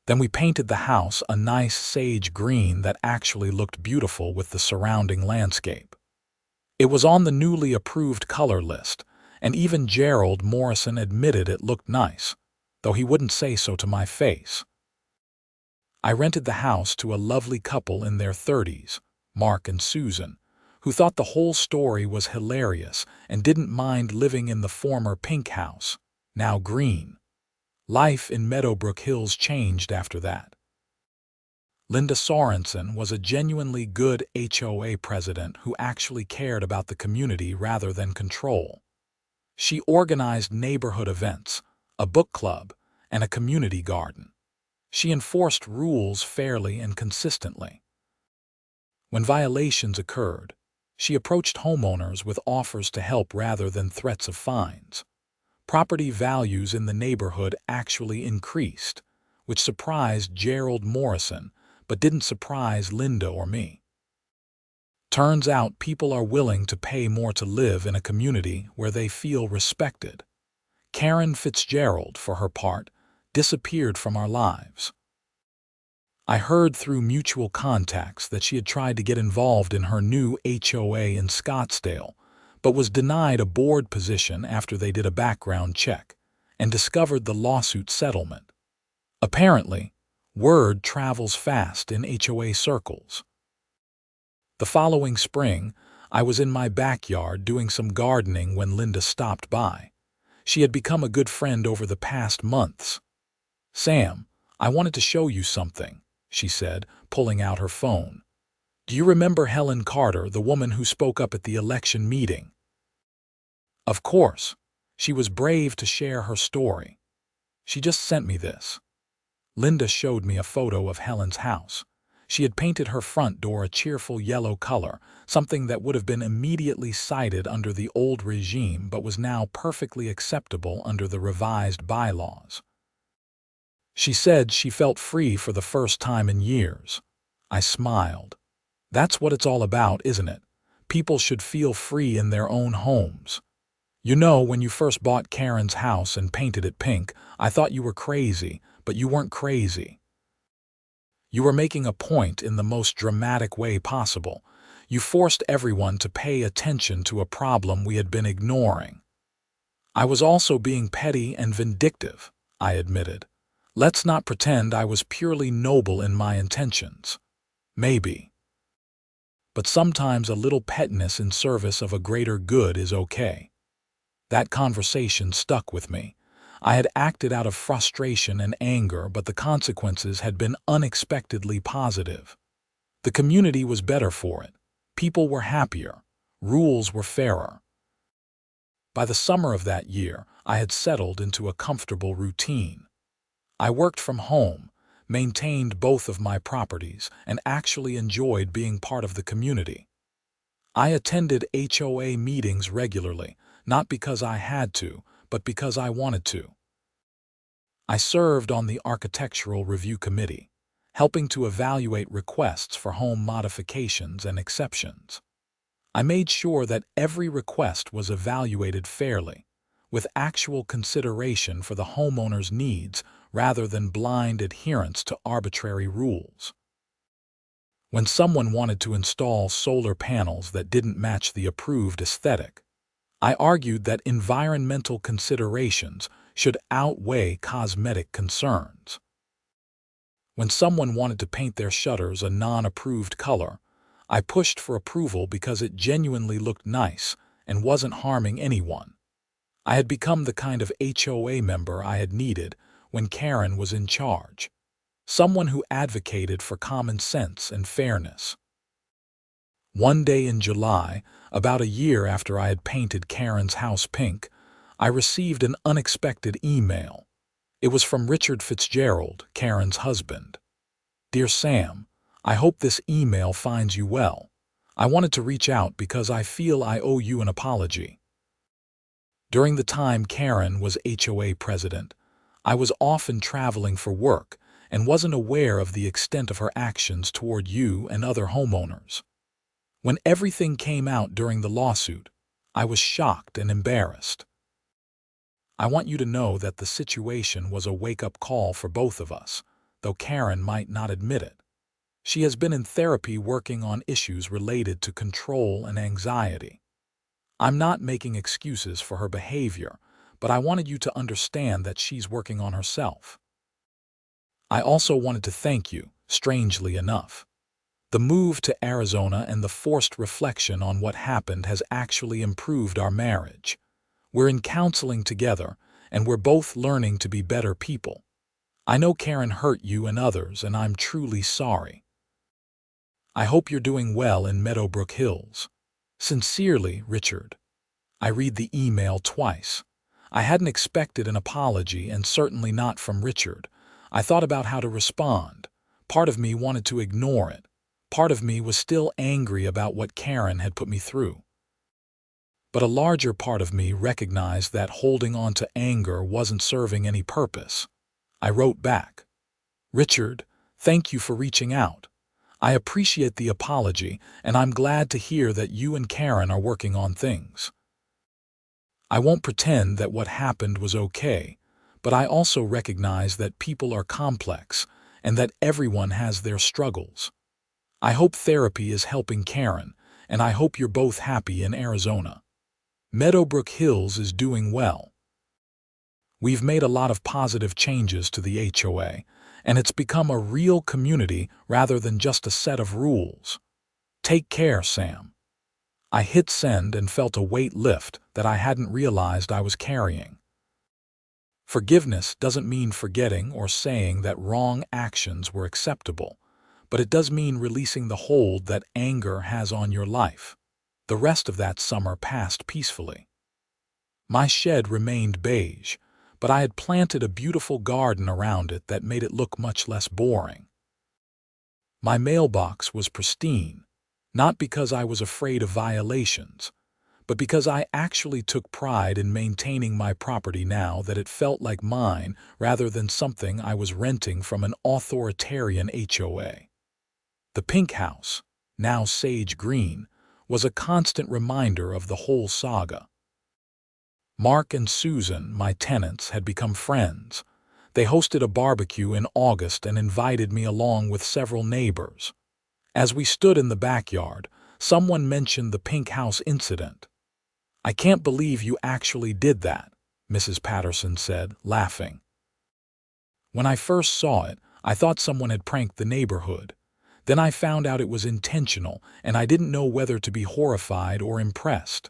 Then we painted the house a nice sage green that actually looked beautiful with the surrounding landscape. It was on the newly approved color list, and even Gerald Morrison admitted it looked nice, though he wouldn't say so to my face. I rented the house to a lovely couple in their 30s, Mark and Susan, who thought the whole story was hilarious and didn't mind living in the former pink house, now green. Life in Meadowbrook Hills changed after that. Linda Sorensen was a genuinely good HOA president who actually cared about the community rather than control. She organized neighborhood events, a book club, and a community garden. She enforced rules fairly and consistently. When violations occurred, she approached homeowners with offers to help rather than threats of fines. Property values in the neighborhood actually increased, which surprised Gerald Morrison, but didn't surprise Linda or me. Turns out people are willing to pay more to live in a community where they feel respected. Karren Fitzgerald, for her part, disappeared from our lives. I heard through mutual contacts that she had tried to get involved in her new HOA in Scottsdale, but was denied a board position after they did a background check and discovered the lawsuit settlement. Apparently, word travels fast in HOA circles. The following spring, I was in my backyard doing some gardening when Linda stopped by. She had become a good friend over the past months. "Sam, I wanted to show you something," she said, pulling out her phone. "Do you remember Helen Carter, the woman who spoke up at the election meeting?" Of course. She was brave to share her story. "She just sent me this." Linda showed me a photo of Helen's house. She had painted her front door a cheerful yellow color, something that would have been immediately cited under the old regime but was now perfectly acceptable under the revised bylaws. She said she felt free for the first time in years. I smiled. That's what it's all about, isn't it? People should feel free in their own homes. You know, when you first bought Karren's house and painted it pink, I thought you were crazy, but you weren't crazy. You were making a point in the most dramatic way possible. You forced everyone to pay attention to a problem we had been ignoring. I was also being petty and vindictive, I admitted. Let's not pretend I was purely noble in my intentions. Maybe. But sometimes a little pettiness in service of a greater good is okay. That conversation stuck with me. I had acted out of frustration and anger, but the consequences had been unexpectedly positive. The community was better for it. People were happier. Rules were fairer. By the summer of that year, I had settled into a comfortable routine. I worked from home, maintained both of my properties, and actually enjoyed being part of the community. I attended HOA meetings regularly, not because I had to, but because I wanted to. I served on the Architectural Review Committee, helping to evaluate requests for home modifications and exceptions. I made sure that every request was evaluated fairly, with actual consideration for the homeowner's needs rather than blind adherence to arbitrary rules. When someone wanted to install solar panels that didn't match the approved aesthetic, I argued that environmental considerations should outweigh cosmetic concerns. When someone wanted to paint their shutters a non-approved color, I pushed for approval because it genuinely looked nice and wasn't harming anyone. I had become the kind of HOA member I had needed when Karren was in charge, someone who advocated for common sense and fairness. One day in July, about a year after I had painted Karren's house pink, I received an unexpected email. It was from Richard Fitzgerald, Karren's husband. "Dear Sam, I hope this email finds you well. I wanted to reach out because I feel I owe you an apology. During the time Karren was HOA president, I was often traveling for work and wasn't aware of the extent of her actions toward you and other homeowners. When everything came out during the lawsuit, I was shocked and embarrassed. I want you to know that the situation was a wake-up call for both of us, though Karren might not admit it. She has been in therapy working on issues related to control and anxiety. I'm not making excuses for her behavior, but I wanted you to understand that she's working on herself. I also wanted to thank you, strangely enough. The move to Arizona and the forced reflection on what happened has actually improved our marriage. We're in counseling together, and we're both learning to be better people. I know Karren hurt you and others, and I'm truly sorry. I hope you're doing well in Meadowbrook Hills. Sincerely, Richard." I read the email twice. I hadn't expected an apology, and certainly not from Richard. I thought about how to respond. Part of me wanted to ignore it. Part of me was still angry about what Karren had put me through. But a larger part of me recognized that holding on to anger wasn't serving any purpose. I wrote back, "Richard, thank you for reaching out. I appreciate the apology, and I'm glad to hear that you and Karren are working on things. I won't pretend that what happened was okay, but I also recognize that people are complex and that everyone has their struggles. I hope therapy is helping Karren, and I hope you're both happy in Arizona. Meadowbrook Hills is doing well. We've made a lot of positive changes to the HOA, and it's become a real community rather than just a set of rules. Take care, Sam." I hit send and felt a weight lift that I hadn't realized I was carrying. Forgiveness doesn't mean forgetting or saying that wrong actions were acceptable, but it does mean releasing the hold that anger has on your life. The rest of that summer passed peacefully. My shed remained beige, but I had planted a beautiful garden around it that made it look much less boring. My mailbox was pristine, not because I was afraid of violations, but because I actually took pride in maintaining my property now that it felt like mine rather than something I was renting from an authoritarian HOA. The pink house, now sage green, was a constant reminder of the whole saga. Mark and Susan, my tenants, had become friends. They hosted a barbecue in August and invited me along with several neighbors. As we stood in the backyard, someone mentioned the pink house incident. "I can't believe you actually did that," Mrs. Patterson said, laughing. "When I first saw it, I thought someone had pranked the neighborhood. Then I found out it was intentional, and I didn't know whether to be horrified or impressed."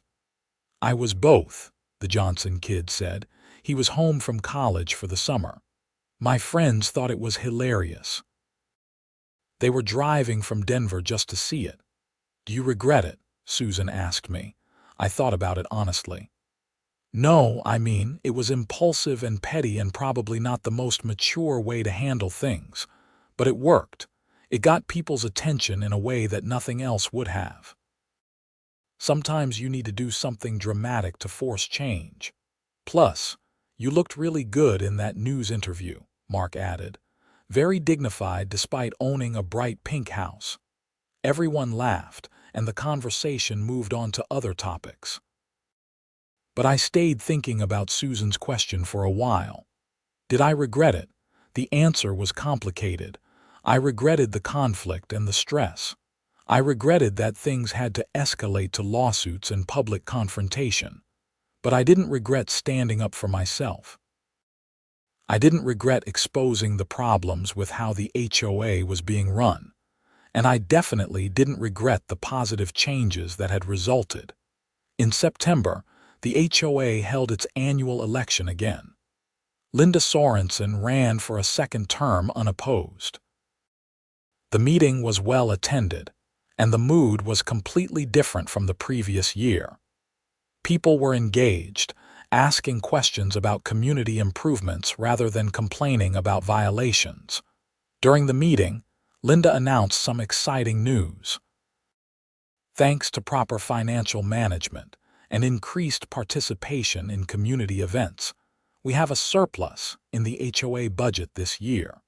"I was both," the Johnson kid said. He was home from college for the summer. "My friends thought it was hilarious. They were driving from Denver just to see it." "Do you regret it?" Susan asked me. I thought about it honestly. "No, I mean, it was impulsive and petty and probably not the most mature way to handle things. But it worked. It got people's attention in a way that nothing else would have. Sometimes you need to do something dramatic to force change. Plus, you looked really good in that news interview," Mark added. "Very dignified despite owning a bright pink house." Everyone laughed, and the conversation moved on to other topics. But I stayed thinking about Susan's question for a while. Did I regret it? The answer was complicated. I regretted the conflict and the stress. I regretted that things had to escalate to lawsuits and public confrontation. But I didn't regret standing up for myself. I didn't regret exposing the problems with how the HOA was being run. And I definitely didn't regret the positive changes that had resulted. In September, the HOA held its annual election again. Linda Sorensen ran for a second term unopposed. The meeting was well attended, and the mood was completely different from the previous year. People were engaged, asking questions about community improvements rather than complaining about violations. During the meeting, Linda announced some exciting news. Thanks to proper financial management and increased participation in community events, we have a surplus in the HOA budget this year.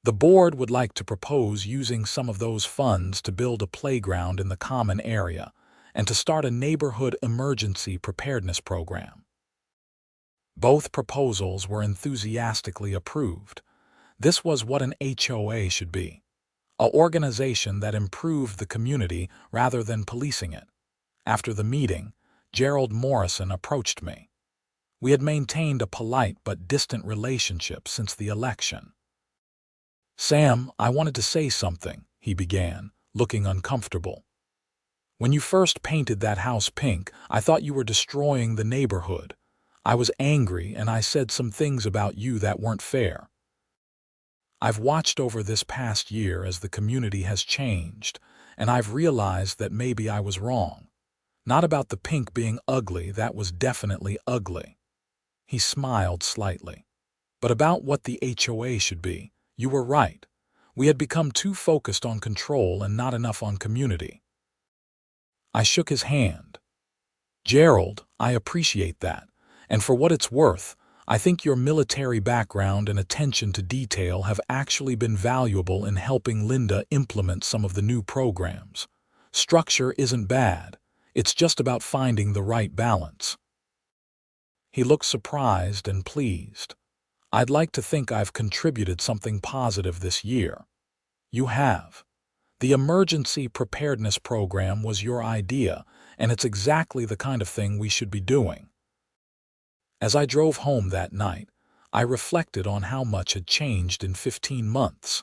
The board would like to propose using some of those funds to build a playground in the common area and to start a neighborhood emergency preparedness program. Both proposals were enthusiastically approved. This was what an HOA should be, an organization that improved the community rather than policing it. After the meeting, Gerald Morrison approached me. We had maintained a polite but distant relationship since the election. "Sam, I wanted to say something," he began, looking uncomfortable. "When you first painted that house pink, I thought you were destroying the neighborhood. I was angry and I said some things about you that weren't fair. I've watched over this past year as the community has changed, and I've realized that maybe I was wrong. Not about the pink being ugly, that was definitely ugly." He smiled slightly. "But about what the HOA should be. You were right. We had become too focused on control and not enough on community." I shook his hand. "Gerald, I appreciate that, and for what it's worth, I think your military background and attention to detail have actually been valuable in helping Linda implement some of the new programs. Structure isn't bad. It's just about finding the right balance." He looked surprised and pleased. "I'd like to think I've contributed something positive this year." "You have. The emergency preparedness program was your idea, and it's exactly the kind of thing we should be doing." As I drove home that night, I reflected on how much had changed in 15 months.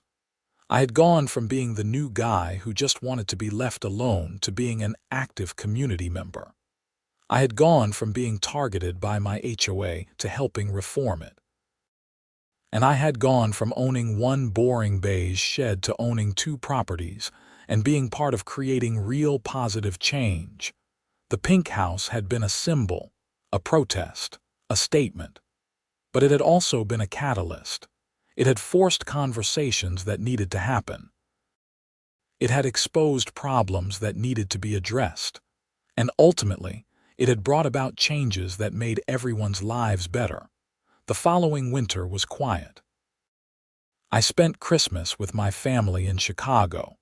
I had gone from being the new guy who just wanted to be left alone to being an active community member. I had gone from being targeted by my HOA to helping reform it. And I had gone from owning one boring beige shed to owning 2 properties and being part of creating real positive change. The pink house had been a symbol, a protest, a statement. But it had also been a catalyst. It had forced conversations that needed to happen. It had exposed problems that needed to be addressed. And ultimately, it had brought about changes that made everyone's lives better. The following winter was quiet. I spent Christmas with my family in Chicago,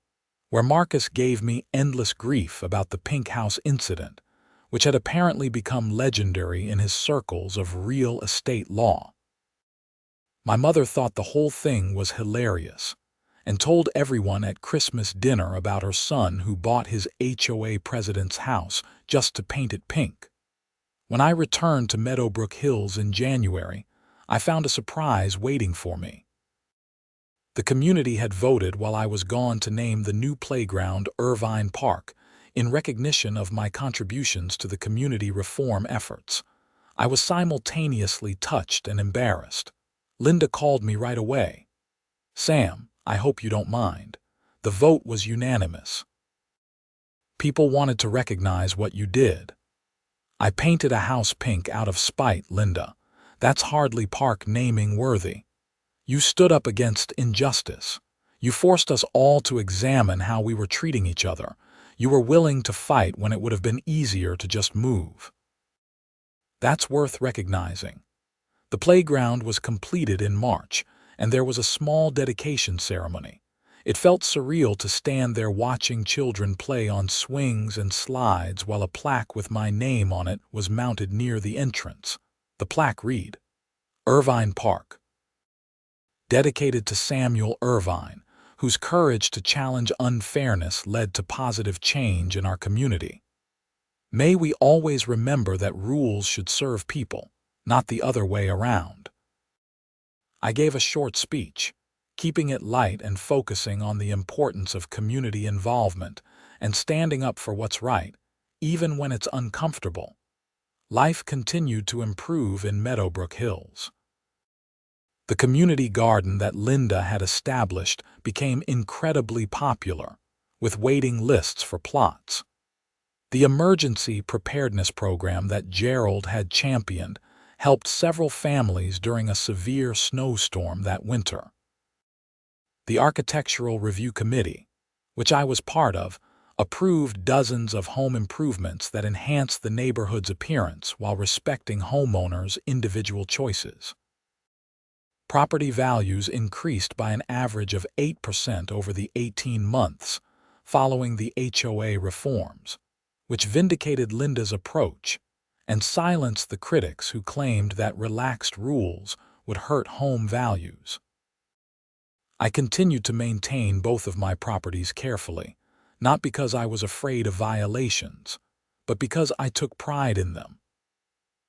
where Marcus gave me endless grief about the Pink House incident, which had apparently become legendary in his circles of real estate law. My mother thought the whole thing was hilarious and told everyone at Christmas dinner about her son who bought his HOA president's house just to paint it pink. When I returned to Meadowbrook Hills in January, I found a surprise waiting for me. The community had voted while I was gone to name the new playground Irvine Park in recognition of my contributions to the community reform efforts. I was simultaneously touched and embarrassed. Linda called me right away. "Sam, I hope you don't mind. The vote was unanimous. People wanted to recognize what you did." "I painted a house pink out of spite, Linda. That's hardly park naming worthy. You stood up against injustice. You forced us all to examine how we were treating each other. You were willing to fight when it would have been easier to just move." That's worth recognizing. The playground was completed in March, and there was a small dedication ceremony. It felt surreal to stand there watching children play on swings and slides while a plaque with my name on it was mounted near the entrance. The plaque read, "Irvine Park. Dedicated to Samuel Irvine, whose courage to challenge unfairness led to positive change in our community. May we always remember that rules should serve people, not the other way around." I gave a short speech, keeping it light and focusing on the importance of community involvement and standing up for what's right, even when it's uncomfortable. Life continued to improve in Meadowbrook Hills. The community garden that Linda had established became incredibly popular, with waiting lists for plots. The emergency preparedness program that Gerald had championed helped several families during a severe snowstorm that winter. The Architectural Review Committee, which I was part of, approved dozens of home improvements that enhanced the neighborhood's appearance while respecting homeowners' individual choices. Property values increased by an average of 8% over the 18 months following the HOA reforms, which vindicated Linda's approach and silenced the critics who claimed that relaxed rules would hurt home values. I continued to maintain both of my properties carefully, not because I was afraid of violations, but because I took pride in them.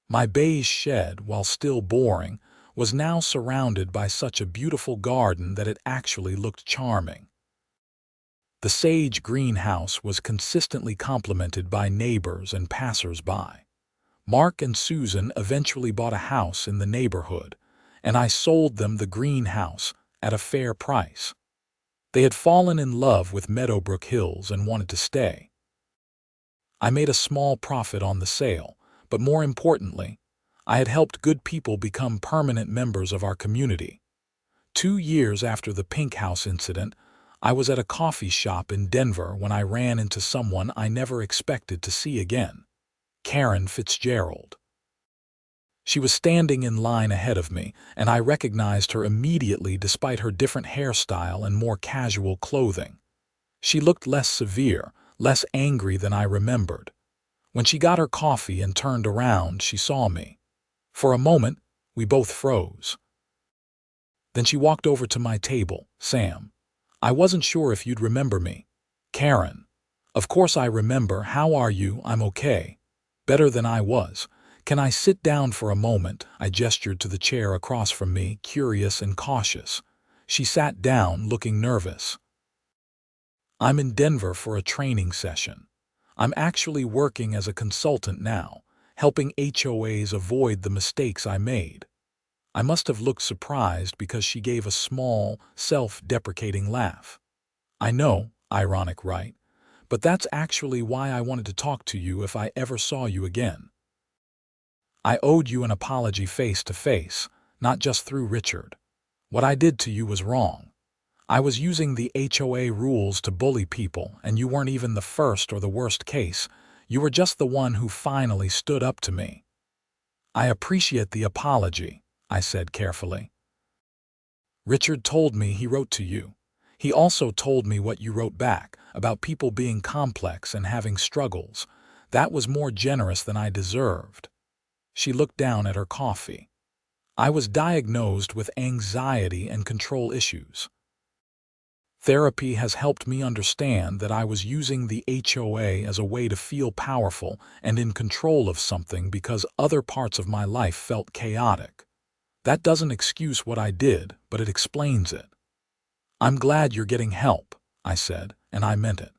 My beige shed, while still boring, was now surrounded by such a beautiful garden that it actually looked charming. The sage greenhouse was consistently complimented by neighbors and passers-by. Mark and Susan eventually bought a house in the neighborhood, and I sold them the greenhouse at a fair price. They had fallen in love with Meadowbrook Hills and wanted to stay. I made a small profit on the sale, but more importantly, I had helped good people become permanent members of our community. 2 years after the Pink House incident, I was at a coffee shop in Denver when I ran into someone I never expected to see again, Karren Fitzgerald. She was standing in line ahead of me, and I recognized her immediately despite her different hairstyle and more casual clothing. She looked less severe, less angry than I remembered. When she got her coffee and turned around, she saw me. For a moment, we both froze. Then she walked over to my table. "Sam, I wasn't sure if you'd remember me." "Karren, of course I remember. How are you?" "I'm okay. Better than I was. Can I sit down for a moment?" I gestured to the chair across from me, curious and cautious. She sat down, looking nervous. "I'm in Denver for a training session. I'm actually working as a consultant now, helping HOAs avoid the mistakes I made." I must have looked surprised because she gave a small, self-deprecating laugh. "I know, ironic, right? But that's actually why I wanted to talk to you if I ever saw you again. I owed you an apology face to face, not just through Richard. What I did to you was wrong. I was using the HOA rules to bully people, and you weren't even the first or the worst case. You were just the one who finally stood up to me." "I appreciate the apology," I said carefully. "Richard told me he wrote to you. He also told me what you wrote back, about people being complex and having struggles. That was more generous than I deserved." She looked down at her coffee. "I was diagnosed with anxiety and control issues. Therapy has helped me understand that I was using the HOA as a way to feel powerful and in control of something because other parts of my life felt chaotic. That doesn't excuse what I did, but it explains it." "I'm glad you're getting help," I said, and I meant it.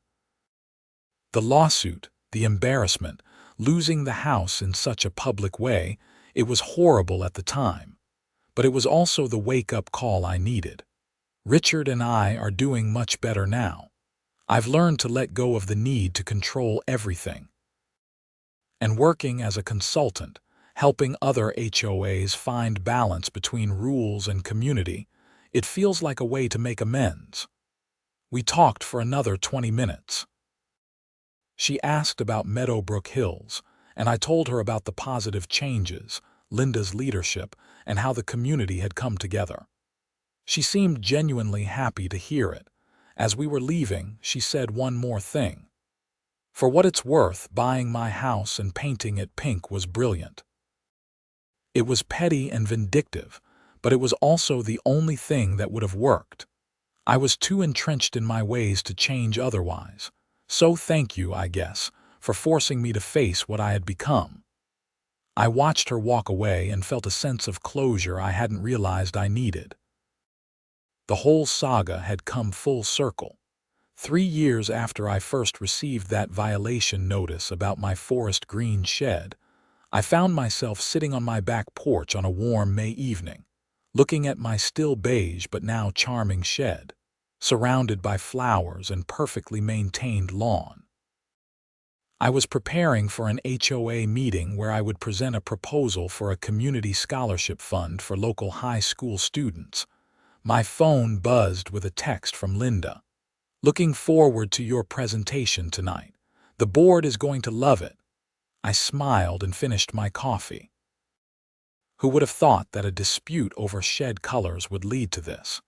The lawsuit, the embarrassment, losing the house in such a public way, it was horrible at the time. But it was also the wake-up call I needed. Richard and I are doing much better now. I've learned to let go of the need to control everything. And working as a consultant, helping other HOAs find balance between rules and community, it feels like a way to make amends. We talked for another 20 minutes. She asked about Meadowbrook Hills, and I told her about the positive changes, Linda's leadership, and how the community had come together. She seemed genuinely happy to hear it. As we were leaving, she said one more thing. "For what it's worth, buying my house and painting it pink was brilliant. It was petty and vindictive, but it was also the only thing that would have worked. I was too entrenched in my ways to change otherwise. So thank you, I guess, for forcing me to face what I had become." I watched her walk away and felt a sense of closure I hadn't realized I needed. The whole saga had come full circle. 3 years after I first received that violation notice about my forest green shed, I found myself sitting on my back porch on a warm May evening, looking at my still beige but now charming shed, surrounded by flowers and perfectly maintained lawn. I was preparing for an HOA meeting where I would present a proposal for a community scholarship fund for local high school students. My phone buzzed with a text from Linda. "Looking forward to your presentation tonight. The board is going to love it." I smiled and finished my coffee. Who would have thought that a dispute over shed colors would lead to this?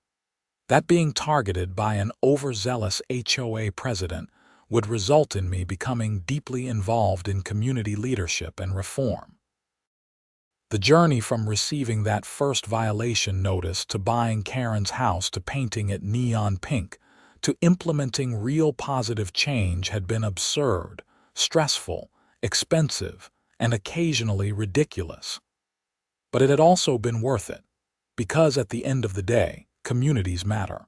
That being targeted by an overzealous HOA president would result in me becoming deeply involved in community leadership and reform. The journey from receiving that first violation notice to buying Karren's house to painting it neon pink to implementing real positive change had been absurd, stressful, expensive, and occasionally ridiculous. But it had also been worth it, because at the end of the day, communities matter.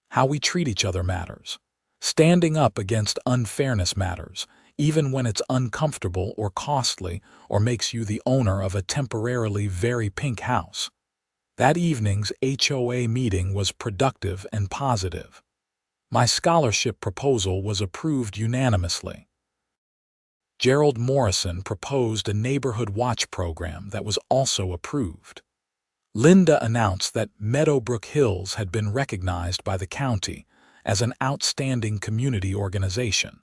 How we treat each other matters. Standing up against unfairness matters, even when it's uncomfortable or costly or makes you the owner of a temporarily very pink house. That evening's HOA meeting was productive and positive. My scholarship proposal was approved unanimously. Gerald Morrison proposed a neighborhood watch program that was also approved. Linda announced that Meadowbrook Hills had been recognized by the county as an outstanding community organization.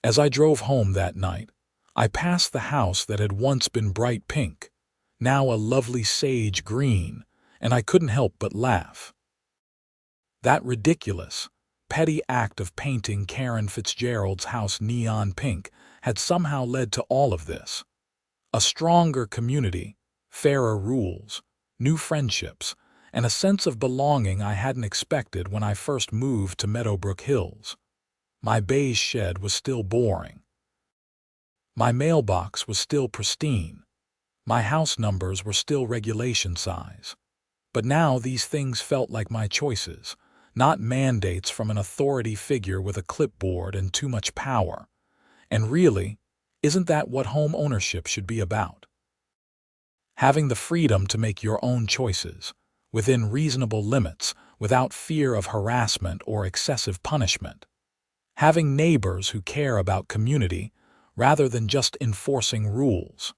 As I drove home that night, I passed the house that had once been bright pink, now a lovely sage green, and I couldn't help but laugh. That ridiculous, petty act of painting Karren Fitzgerald's house neon pink had somehow led to all of this. A stronger community, fairer rules, new friendships, and a sense of belonging I hadn't expected when I first moved to Meadowbrook Hills. My beige shed was still boring. My mailbox was still pristine. My house numbers were still regulation size. But now these things felt like my choices, not mandates from an authority figure with a clipboard and too much power. And really, isn't that what home ownership should be about? Having the freedom to make your own choices, within reasonable limits, without fear of harassment or excessive punishment. Having neighbors who care about community, rather than just enforcing rules.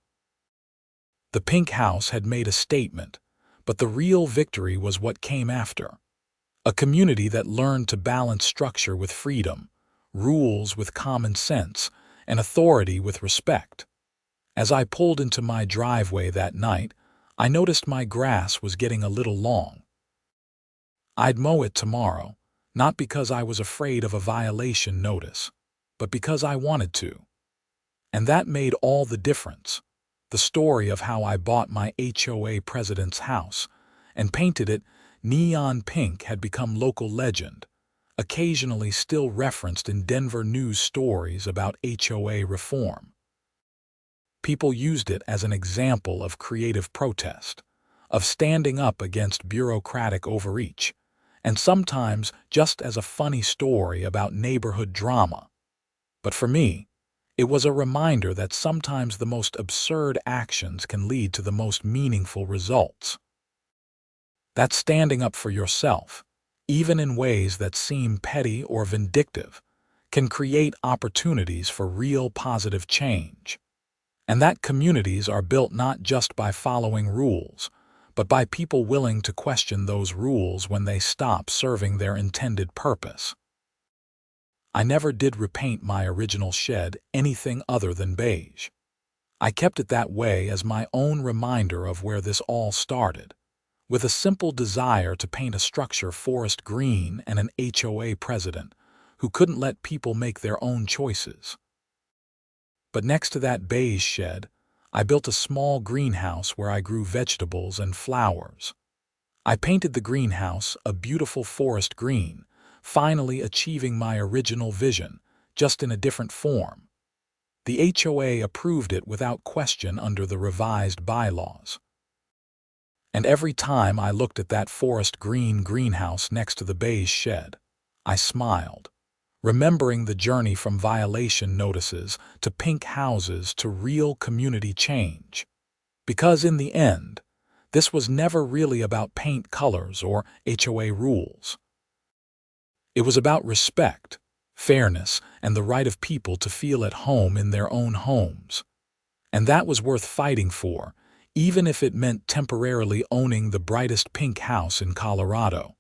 The pink house had made a statement, but the real victory was what came after. A community that learned to balance structure with freedom, rules with common sense, and authority with respect. As I pulled into my driveway that night, I noticed my grass was getting a little long. I'd mow it tomorrow, not because I was afraid of a violation notice, but because I wanted to. And that made all the difference. The story of how I bought my HOA president's house and painted it neon pink had become local legend, occasionally still referenced in Denver news stories about HOA reform. People used it as an example of creative protest, of standing up against bureaucratic overreach, and sometimes just as a funny story about neighborhood drama. But for me, it was a reminder that sometimes the most absurd actions can lead to the most meaningful results. That standing up for yourself, even in ways that seem petty or vindictive, can create opportunities for real positive change. And that communities are built not just by following rules, but by people willing to question those rules when they stop serving their intended purpose. I never did repaint my original shed anything other than beige. I kept it that way as my own reminder of where this all started, with a simple desire to paint a structure forest green and an HOA president who couldn't let people make their own choices. But next to that beige shed, I built a small greenhouse where I grew vegetables and flowers. I painted the greenhouse a beautiful forest green, finally achieving my original vision, just in a different form. The HOA approved it without question under the revised bylaws. And every time I looked at that forest green greenhouse next to the beige shed, I smiled, remembering the journey from violation notices to pink houses to real community change. Because in the end, this was never really about paint colors or HOA rules. It was about respect, fairness, and the right of people to feel at home in their own homes. And that was worth fighting for, even if it meant temporarily owning the brightest pink house in Colorado.